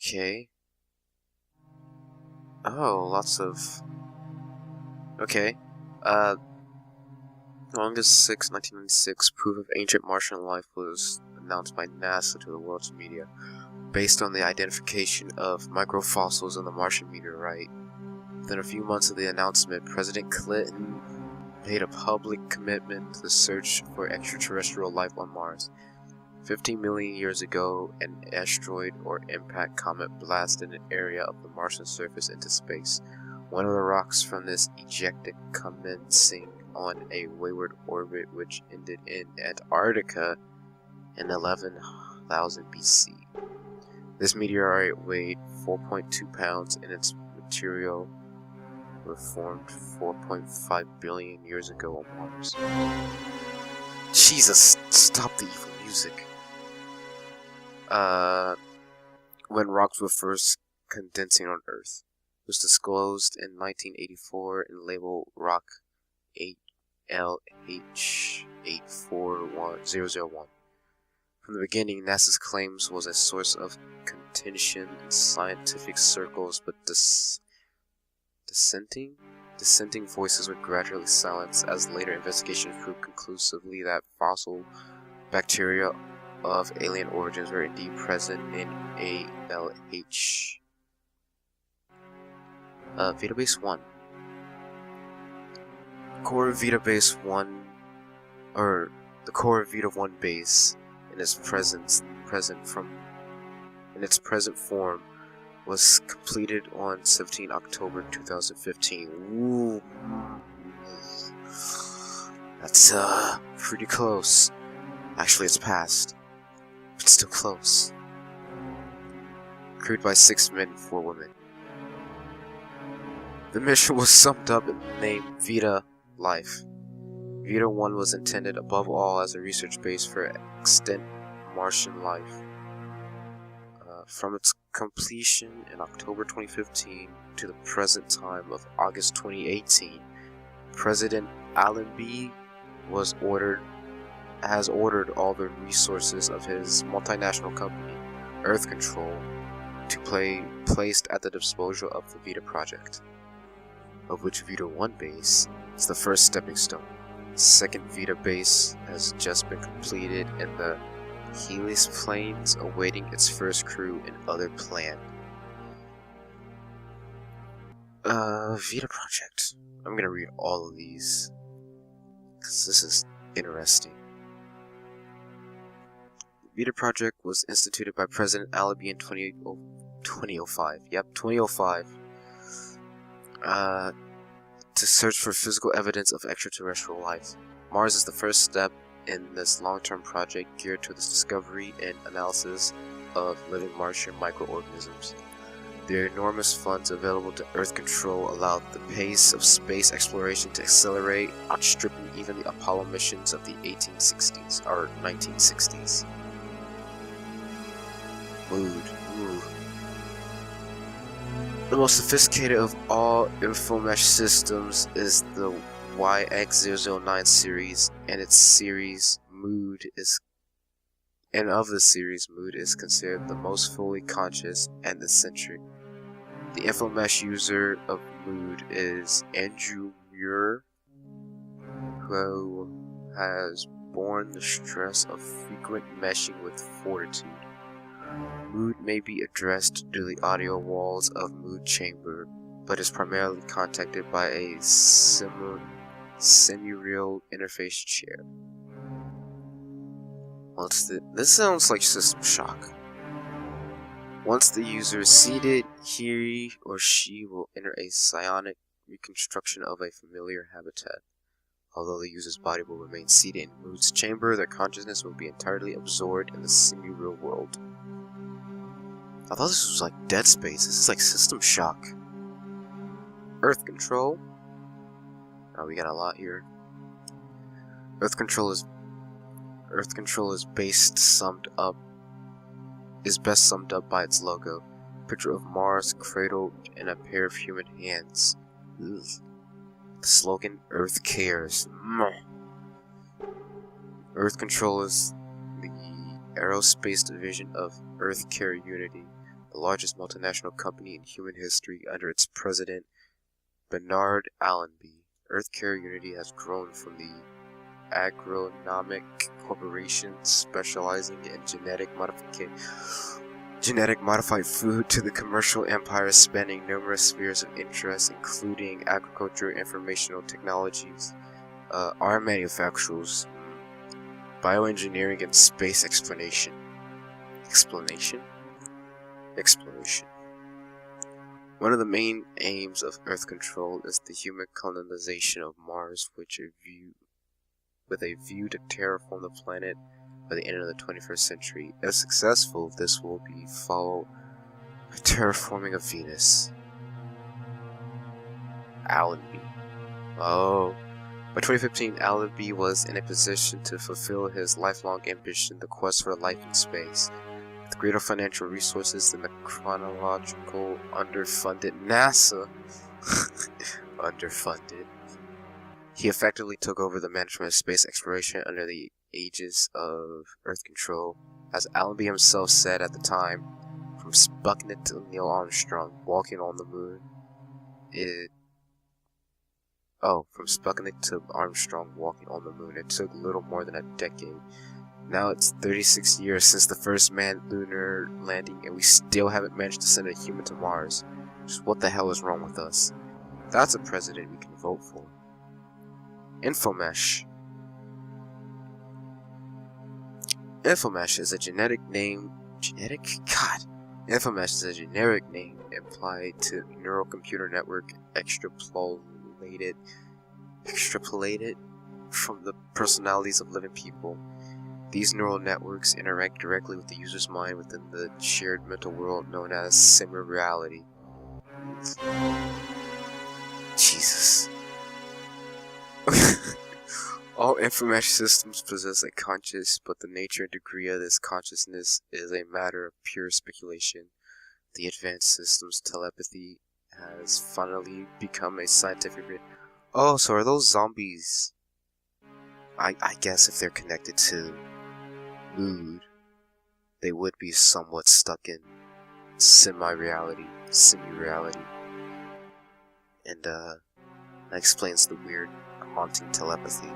Okay. Oh, lots of... Okay. August 6, 1996, proof of ancient Martian life was announced by NASA to the world's media, based on the identification of microfossils in the Martian meteorite. Within a few months of the announcement, President Clinton made a public commitment to the search for extraterrestrial life on Mars. 15 million years ago, an asteroid or impact comet blasted an area of the Martian surface into space. One of the rocks from this ejected, commencing on a wayward orbit which ended in Antarctica in 11,000 BC. This meteorite weighed 4.2 pounds and its material were formed 4.5 billion years ago on Mars. Jesus, stop the evil music. When rocks were first condensing on Earth. It was disclosed in 1984 and labeled Rock 8LH841001. From the beginning, NASA's claims was a source of contention in scientific circles, but dissenting voices were gradually silenced as later investigations proved conclusively that fossil bacteria of alien origins were indeed present in ALH. Vita Base I. Core Vita Base I, or the core Vita 1 base in its present form was completed on 17 October 2015. Ooh. That's pretty close. Actually, it's past, but still close. Crewed by 6 men and 4 women. The mission was summed up in the name Vita Life. Vita 1 was intended above all as a research base for extant Martian life. From its completion in October 2015 to the present time of August 2018, President Allenby has ordered all the resources of his multinational company, Earth Control, to be placed at the disposal of the Vita project, of which Vita 1 base is the first stepping stone. The second Vita base has just been completed and the Helix planes awaiting its first crew and other planned. Vita project. I'm gonna read all of these because this is interesting. The Vita project was instituted by President Allenby in 2005. Yep, 2005. To search for physical evidence of extraterrestrial life. Mars is the first step in this long-term project geared to the discovery and analysis of living Martian microorganisms. The enormous funds available to Earth Control allowed the pace of space exploration to accelerate, outstripping even the Apollo missions of the 1860s or 1960s. Mood. Ooh. The most sophisticated of all infomesh systems is the YX009 series, and its series Mood is considered the most fully conscious and eccentric. The infomesh user of Mood is Andrew Muir, who has borne the stress of frequent meshing with fortitude. Mood may be addressed to the audio walls of Mood chamber, but is primarily contacted by a semi-real interface chair. This sounds like System Shock. Once the user is seated, he or she will enter a psionic reconstruction of a familiar habitat. Although the user's body will remain seated in Mood's chamber, their consciousness will be entirely absorbed in the semi-real world. I thought this was like Dead Space. This is like System Shock. Earth Control. Oh, we got a lot here. Earth Control is best summed up by its logo. A picture of Mars cradled in a pair of human hands. Ugh. The slogan, Earth Cares. Earth Control is the aerospace division of Earth Care Unity, the largest multinational company in human history under its president, Bernard Allenby. EarthCare Unity has grown from the agronomic corporation specializing in genetic modified food to the commercial empire spanning numerous spheres of interest, including agriculture, informational technologies, arm manufacturers, bioengineering, and space exploration. One of the main aims of Earth control is the human colonization of Mars, with a view to terraform the planet by the end of the 21st century. If successful, this will be followed by terraforming of Venus. Allenby. Oh. By 2015, Allenby was in a position to fulfill his lifelong ambition, the quest for life in space. With greater financial resources than the chronological underfunded NASA, he effectively took over the management of space exploration under the aegis of Earth control. As Allenby himself said at the time, from Sputnik to Neil Armstrong walking on the moon, from Sputnik to Armstrong walking on the moon, it took little more than a decade. Now it's 36 years since the first manned lunar landing, and we still haven't managed to send a human to Mars. Just what the hell is wrong with us? That's a president we can vote for. Infomesh. Infomesh is a generic name applied to neural computer network extrapolated from the personalities of living people. These neural networks interact directly with the user's mind within the shared mental world known as semi-reality. Jesus. All information systems possess a conscious, but the nature and degree of this consciousness is a matter of pure speculation. The advanced systems telepathy has finally become a scientific... Oh, so are those zombies? I guess if they're connected to mood, they would be somewhat stuck in semi-reality. And, that explains the weird haunting telepathy.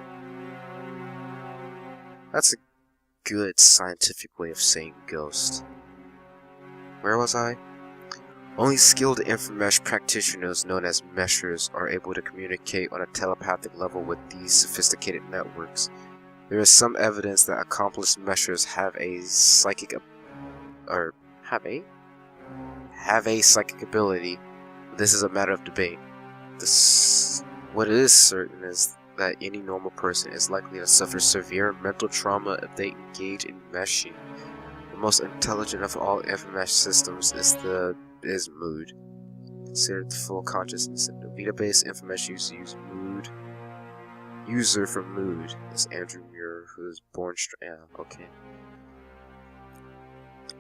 That's a good scientific way of saying ghost. Where was I? Only skilled Infomesh practitioners known as meshers are able to communicate on a telepathic level with these sophisticated networks. There is some evidence that accomplished meshers have a psychic ability. This is a matter of debate. What is certain is that any normal person is likely to suffer severe mental trauma if they engage in meshing. The most intelligent of all Infomesh systems is mood. Considered the full consciousness in the Vita Base Infomesh user for mood is Andrew Muir, who is born okay.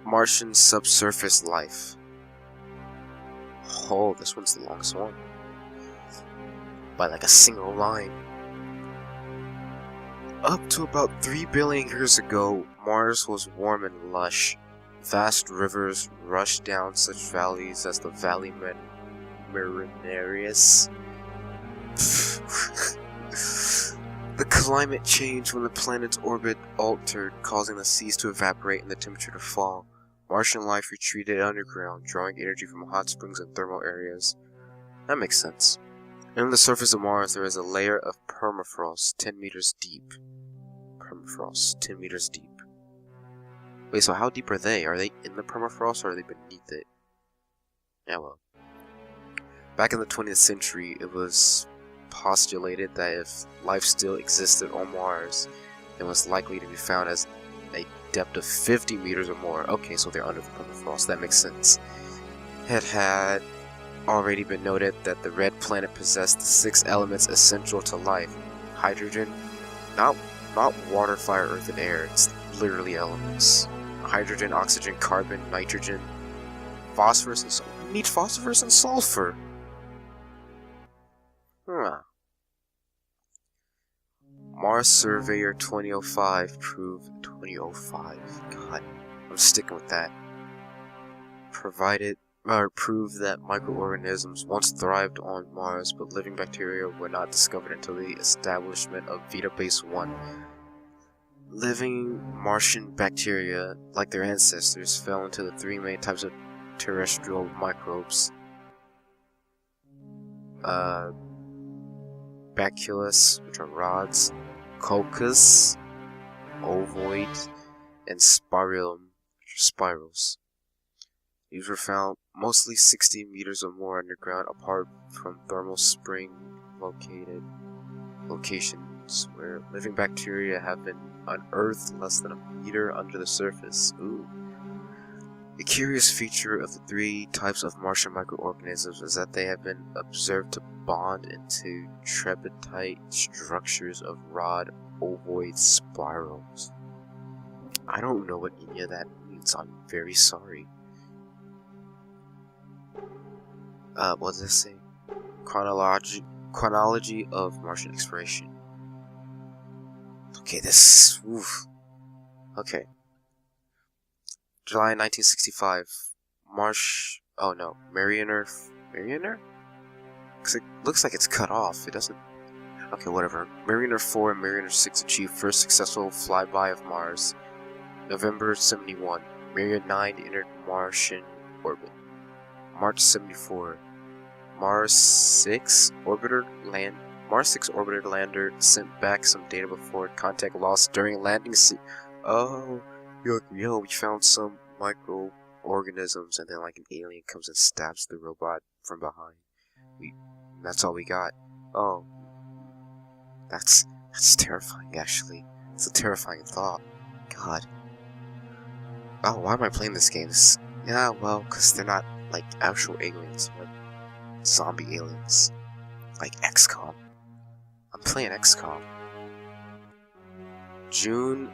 Martian subsurface life. Oh, this one's the longest one. By like a single line. Up to about 3 billion years ago, Mars was warm and lush. Vast rivers rushed down such valleys as the Valley Marinarius. The climate changed when the planet's orbit altered, causing the seas to evaporate and the temperature to fall. Martian life retreated underground, drawing energy from hot springs and thermal areas. That makes sense. On the surface of Mars, there is a layer of permafrost 10 meters deep. Wait, so how deep are they? Are they in the permafrost or are they beneath it? Yeah, well. Back in the 20th century, it was postulated that if life still existed on Mars, it was likely to be found as a depth of 50 meters or more. Okay, so they're under the permafrost. That makes sense. It had already been noted that the red planet possessed the 6 elements essential to life. Hydrogen, not water, fire, earth, and air. It's literally elements. Hydrogen, oxygen, carbon, nitrogen, phosphorus, and sulfur. We need phosphorus and sulfur. Mars Surveyor 2005 proved 2005. God, I'm sticking with that. proved that microorganisms once thrived on Mars, but living bacteria were not discovered until the establishment of Vita Base I. Living Martian bacteria, like their ancestors, fell into the three main types of terrestrial microbes: baculus, which are rods, coccus, ovoid, and spirillum, which are spirals. These were found mostly 60 meters or more underground, apart from thermal spring locations where living bacteria have been unearthed less than a meter under the surface. Ooh. A curious feature of the three types of Martian microorganisms is that they have been observed to bond into tripartite structures of rod ovoid spirals. I don't know what any of that means. I'm very sorry. What does it say? Chronology of Martian exploration. Okay, this... Oof. Okay. July 1965. Mariner? Because it looks like it's cut off. It doesn't... Okay, whatever. Mariner 4 and Mariner 6 achieved first successful flyby of Mars. November 71. Mariner 9 entered Martian orbit. March 74. Mars 6 orbiter lander sent back some data before contact lost during landing. Oh, yo, we found some microorganisms, and then like an alien comes and stabs the robot from behind. That's all we got. Oh, that's terrifying. Actually, it's a terrifying thought. God. Oh, why am I playing this game? Yeah, well, because they're not like actual aliens, but zombie aliens. Like XCOM. I'm playing XCOM. June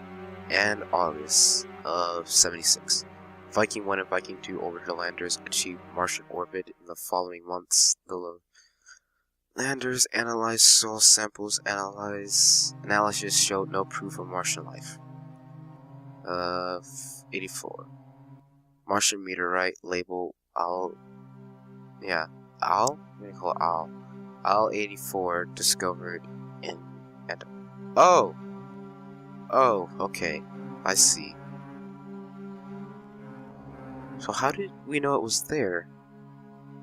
and August of 76. Viking 1 and Viking 2 orbital landers achieved Martian orbit in the following months. The landers analyzed soil samples. Analysis showed no proof of Martian life. 84. Martian meteorite label Al. I'm gonna call it Al. Al 84 discovered in Oh, okay. I see. So how did we know it was there?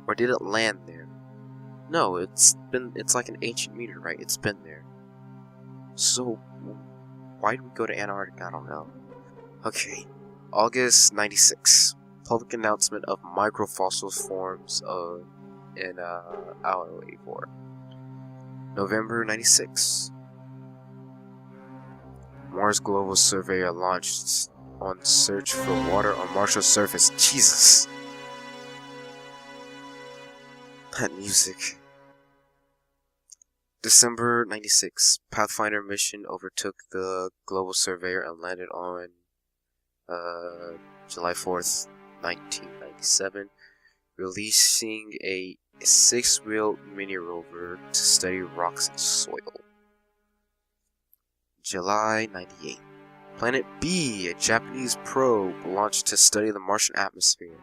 Or did it land there? No, it's like an ancient meteorite. It's been there. So why did we go to Antarctica? I don't know. Okay. August 96. Public announcement of microfossil forms in Al 84. November 96. Mars Global Surveyor launched on search for water on Martian's surface. Jesus. That music. December 96. Pathfinder mission overtook the Global Surveyor and landed on July 4th, 1997, releasing a 6-wheel mini rover to study rocks and soil. July 98. Planet B, a Japanese probe launched to study the Martian atmosphere.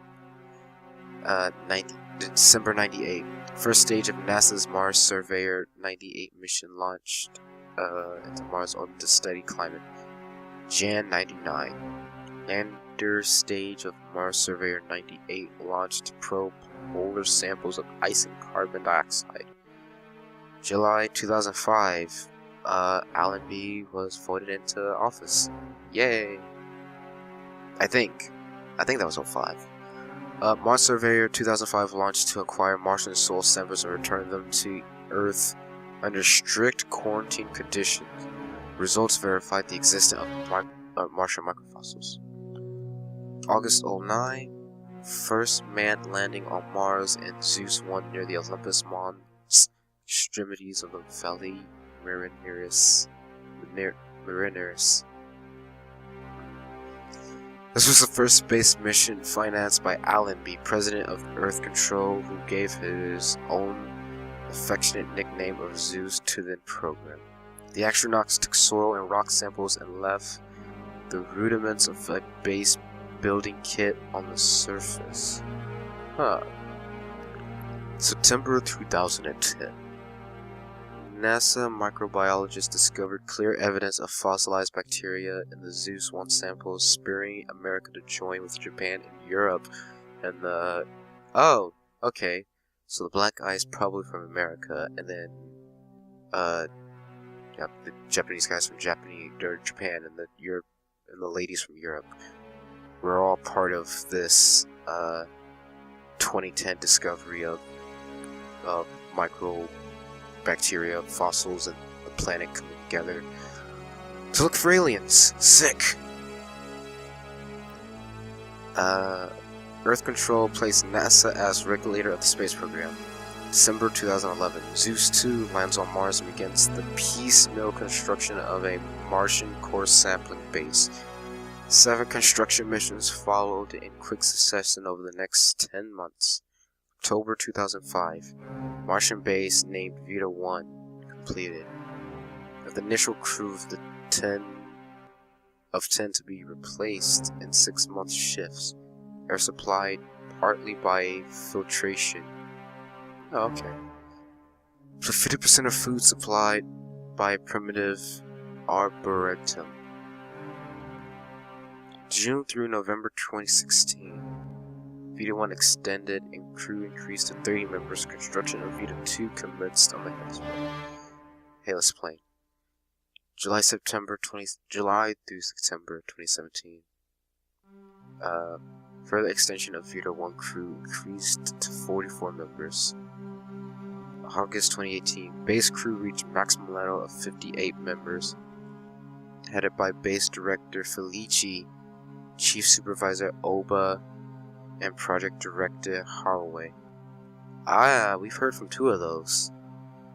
December 98. First stage of NASA's Mars Surveyor 98 mission launched into Mars orbit to study climate. Jan 99. Lander stage of Mars Surveyor 98 launched to probe polar samples of ice and carbon dioxide. July 2005. Alan B was voted into office. Yay! I think that was 05. Mars Surveyor 2005 launched to acquire Martian soil samples and return them to Earth under strict quarantine conditions. Results verified the existence of Martian microfossils. August 09. First manned landing on Mars and Zeus 1 near the Olympus Mons extremities of the Valley Marineris. This was the first space mission financed by Allenby, president of Earth Control, who gave his own affectionate nickname of Zeus to the program. The astronauts took soil and rock samples and left the rudiments of a base building kit on the surface. Huh. September 2010. NASA microbiologists discovered clear evidence of fossilized bacteria in the Zeus 1 samples, spurring America to join with Japan and Europe. And the... Oh, okay. So the black ice probably from America, and then, yeah, the Japanese guys from Japan, and the Europe, and the ladies from Europe. We're all part of this, 2010 discovery of microbacteria, fossils, and the planet coming together to look for aliens. Sick! Earth Control placed NASA as regulator of the space program. December 2011, Zeus 2 lands on Mars and begins the piecemeal construction of a Martian core sampling base. 7 construction missions followed in quick succession over the next 10 months. October 2005, Martian base named Vita 1 completed. With the initial crew of 10 to be replaced in 6-month shifts. Air supplied partly by filtration. Oh, okay. For 50% of food supplied by primitive arboretum. June through November 2016. Vita 1 extended and crew increased to 30 members. Construction of Vita 2 commenced on the Halus plane. July through September 2017. Further extension of Vita 1 crew increased to 44 members. August 2018, base crew reached maximum level of 58 members, headed by base director Felici, chief supervisor Oba, and project director Haraway. We've heard from 2 of those.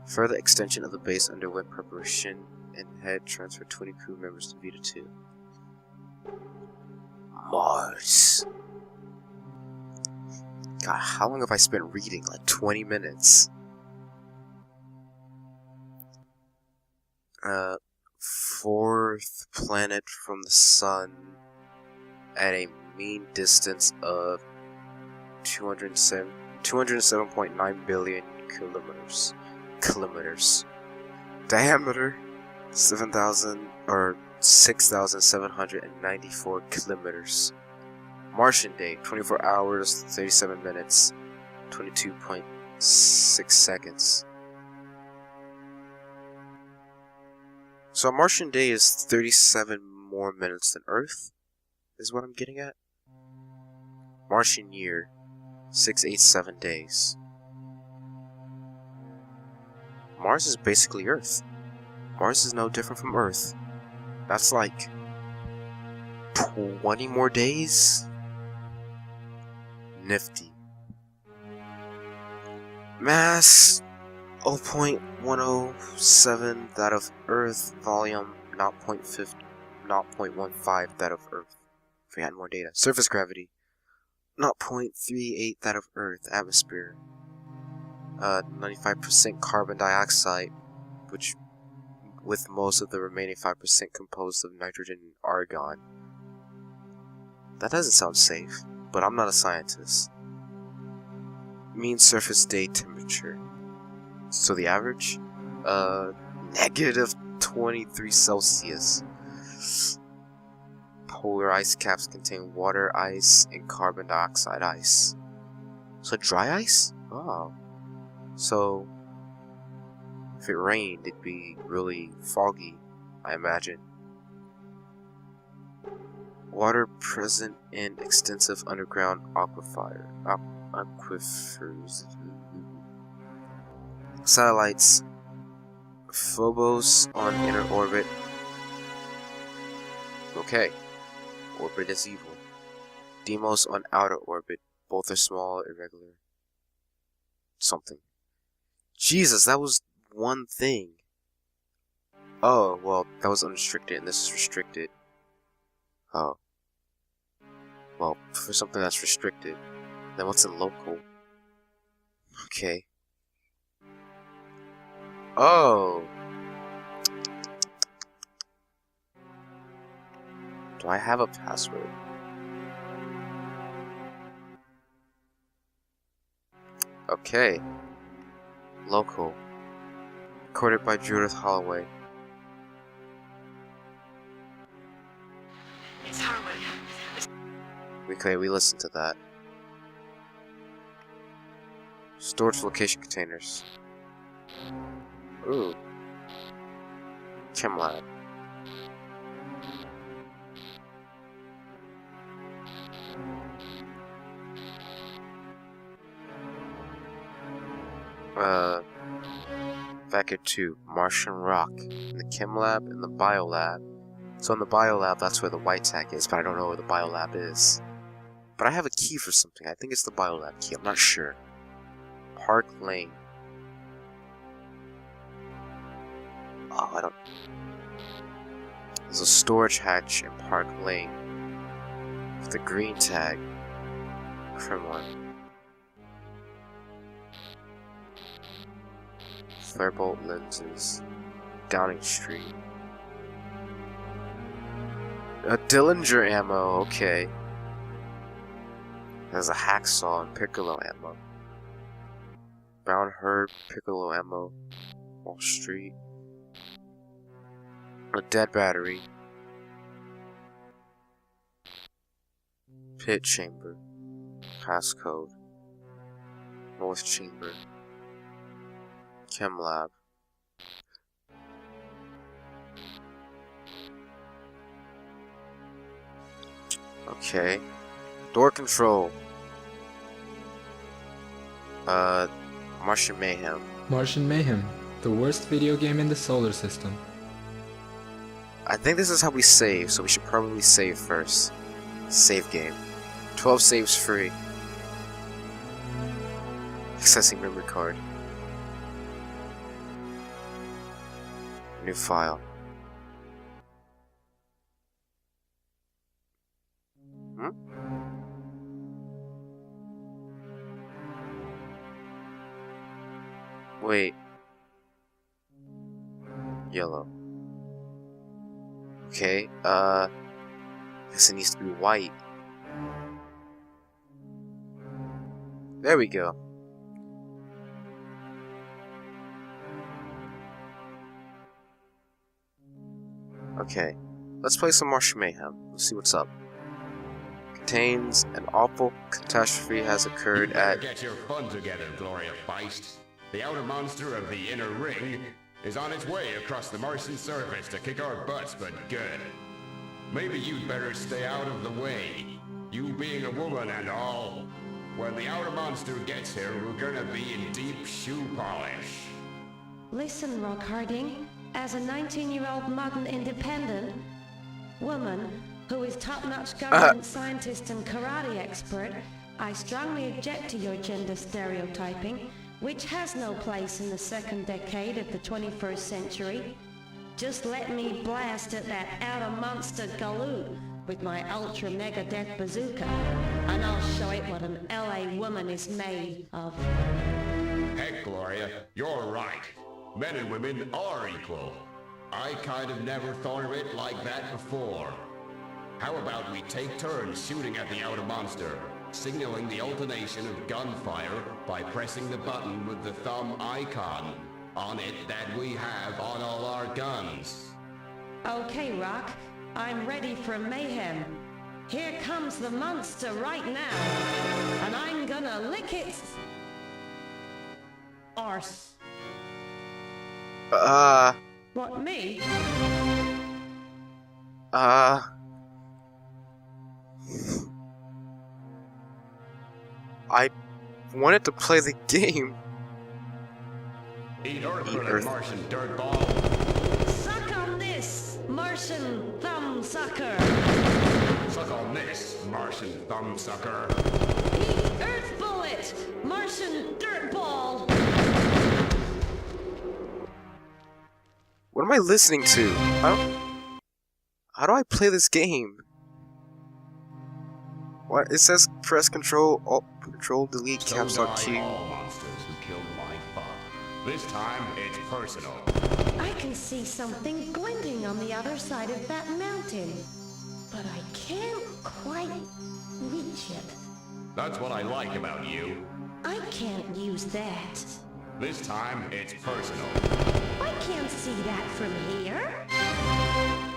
Further extension of the base underwent preparation and had transferred 20 crew members to Vita 2. Mars. God, how long have I spent reading? Like 20 minutes. Fourth planet from the sun at a mean distance of 207.9 billion kilometers. Diameter 6,794 kilometers. Martian day, 24 hours, 37 minutes, 22.6 seconds. So a Martian day is 37 more minutes than Earth, is what I'm getting at. Martian year, 687 days. Mars is basically Earth. Mars is no different from Earth. That's like 20 more days? Nifty. Mass 0.107 that of Earth. Volume 0.15 that of Earth. If we had more data. Surface gravity 0.38 that of Earth. Atmosphere 95% carbon dioxide, which with most of the remaining 5% composed of nitrogen and argon. That doesn't sound safe, but I'm not a scientist. Mean surface day temperature. So the average? Negative 23 Celsius. Polar ice caps contain water ice and carbon dioxide ice. So dry ice? Oh. So if it rained, it'd be really foggy, I imagine. Water present in extensive underground aquifers. Satellites. Phobos on inner orbit. Okay. Orbit is evil. Deimos on outer orbit. Both are small, irregular. Something. Jesus, that was one thing. Oh, well, that was unrestricted, and this is restricted. Oh. Well, for something that's restricted, then what's in local? Okay. Oh. Do I have a password? Okay. Local. Recorded by Judith Holloway. It's Harwood. Okay, we listened to that. Storage location containers. Ooh. Chem lab. Back at 2. Martian rock. In the chem lab and the bio lab. So in the bio lab, that's where the white tag is, but I don't know where the bio lab is. But I have a key for something. I think it's the bio lab key. I'm not sure. Park Lane. Oh, I don't... There's a storage hatch in Park Lane. With the green tag. Kremlin. Fairbolt lenses. Downing Street. A Dillinger ammo, okay. There's a hacksaw and piccolo ammo. Brown herb, piccolo ammo. Wall Street. A dead battery. Pit chamber. Passcode. North chamber. Chem lab. Okay. Door control. Martian Mayhem. Martian Mayhem, the worst video game in the solar system. I think this is how we save, so we should probably save first. Save game. 12 saves free. Accessing memory card. New file. Wait. Yellow. Okay, guess it needs to be white. There we go. Okay, let's play some Martian Mayhem. Let's see what's up. Contains an awful catastrophe has occurred at... Get your fun together, Gloria Feist. The outer monster of the inner ring is on its way across the Martian surface to kick our butts, but good. Maybe you'd better stay out of the way. You being a woman and all. When the outer monster gets here, we're gonna be in deep shoe polish. Listen, Rock Harding. As a 19-year-old modern independent woman who is top-notch government scientist and karate expert, I strongly object to your gender stereotyping, which has no place in the second decade of the 21st century. Just let me blast at that outer monster galoot with my ultra mega death bazooka, and I'll show it what an LA woman is made of. Heck, Gloria, you're right. Men and women are equal. I kind of never thought of it like that before. How about we take turns shooting at the outer monster, signaling the alternation of gunfire by pressing the button with the thumb icon on it that we have on all our guns. Okay, Rock, I'm ready for mayhem. Here comes the monster right now, and I'm gonna lick its arse. What, me? I wanted to play the game. Eat Earth, Martian dirtball. Suck on this, Martian thumbsucker. Suck on this, Martian thumbsucker. Eat Earth bullet, Martian dirtball. What am I listening to? How do I play this game? What? It says press Control, Alt, Control, Delete, Caps Lock, Q. All monsters who killed my father. This time, it's personal. I can see something glinting on the other side of that mountain, but I can't quite reach it. That's what I like about you. I can't use that. This time, it's personal. I can't see that from here.